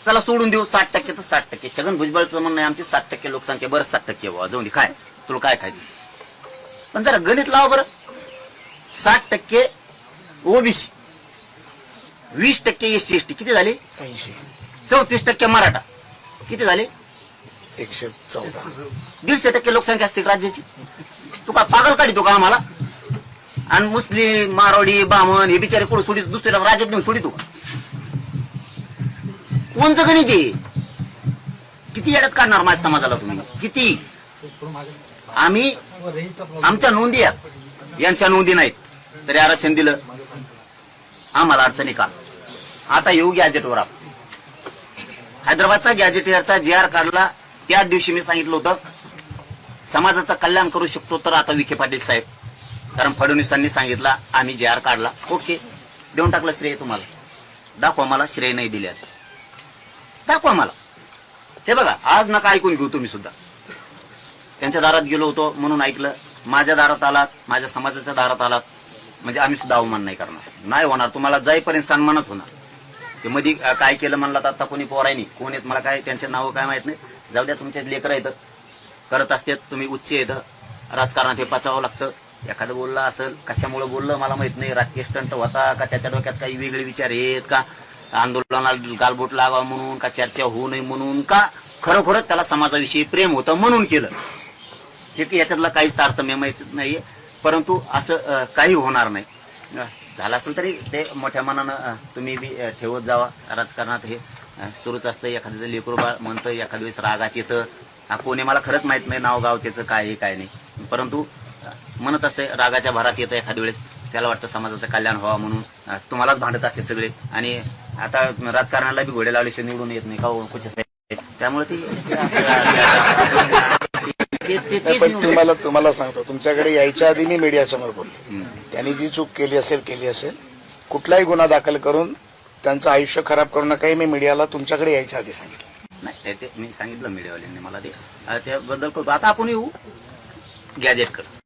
चला सोडून देऊ 60% तर 60%. छगन भुजबळचं म्हणणं आहे आमची 60% लोकसंख्या, बरं 60% व्हा, जाऊन दे, काय तुला काय खायचं. पण जरा गणित लावा बरं. 60% ओबीसी, 20% एससी एसटी, किती झाले? 34% मराठा, किती झाले? 114. 150% लोकसंख्या असते राज्याची. तू का पागल काढतो का आम्हाला? आणि मुस्लिम, मारवाडी, बामण हे बिचारे कोण सोडित, दुसऱ्या राज्यात नेऊन सोडितो का? कोणचं गणित आहे? किती येड्यात काढणार माझ्या समाजाला तुम्ही? किती? आम्ही आमच्या नोंदी आहेत, यांच्या नोंदी नाहीत, तरी आरक्षण दिलं. आम्हाला अडचणी का? आता येऊ गॅजेटवर. हैदराबादचा गॅजेटियरचा GR काढला. त्याच दिवशी मी सांगितलं होतं समाजाचं कल्याण करू शकतो तर आता विखे पाटील साहेब, कारण फडणवीसांनी सांगितलं आम्ही GR काढला. ओके, देऊन टाकलं श्रेय तुम्हाला. दाखवा मला श्रेय नाही दिले, दाखवा मला. हे बघा, आज नका ऐकून घेऊ तुम्ही सुद्धा. त्यांच्या दारात गेलो होतो म्हणून ऐकलं, माझ्या दारात आलात, माझ्या समाजाच्या दारात आलात म्हणजे आम्ही सुद्धा अवमान नाही करणार. नाही होणार, तुम्हाला जाईपर्यंत सन्मानच होणार. ते मध्ये काय केलं म्हणलं तर आता कोणी पोरायनी कोण येत मला काय त्यांचे नाव काय माहित नाही. जाऊ द्या, तुमचे लेकरं येतं करत असतात, तुम्ही उच्च येतं. राजकारणात हे पचावं लागतं. एखादं बोललं असेल, कशामुळे बोललं मला माहित नाही, राजकीय स्टंट होता का, त्याच्या डोक्यात काही वेगळे विचार आहेत का, आंदोलनाला गालबोट लावा म्हणून का, चर्चा होऊ नये म्हणून का, खरोखरच त्याला समाजाविषयी प्रेम होतं म्हणून केलं. हे याच्यातला काहीच तारतम्य माहित नाहीये. परंतु असं काही होणार नाही. झालं असेल तरी ते मोठ्या मनानं तुम्ही बी ठेवत जावा. राजकारणात हे सुरूच असतं. एखाद्याचं लेकरू बाळ म्हणतं, एखाद्या वेळेस रागात येतं. कोणी मला खरंच माहित नाही नाव गाव त्याचं काय आहे काय नाही, परंतु म्हणत असते रागाच्या भरात येतं एखाद्या वेळेस. त्याला वाटतं समाजाचं कल्याण व्हावं म्हणून तुम्हालाच भांडत असते सगळे. आणि आता राजकारणाला बी घोडे लावल्याशिवाय निवडून येत नाही का कुठे. त्यामुळे पण तुम्हाला सांगतो, तुमच्याकडे यायच्या आधी मी मीडियासमोर बोललो. त्यांनी जी चूक केली असेल, कुठलाही गुन्हा दाखल करून त्यांचं आयुष्य खराब करू नका हे मी मीडियाला तुमच्याकडे यायच्या आधी सांगितलं. नाही, ते मी सांगितलं मीडियावाल्यांनी मला, ते त्याबद्दल आता आपण येऊ गॅजेटकडे.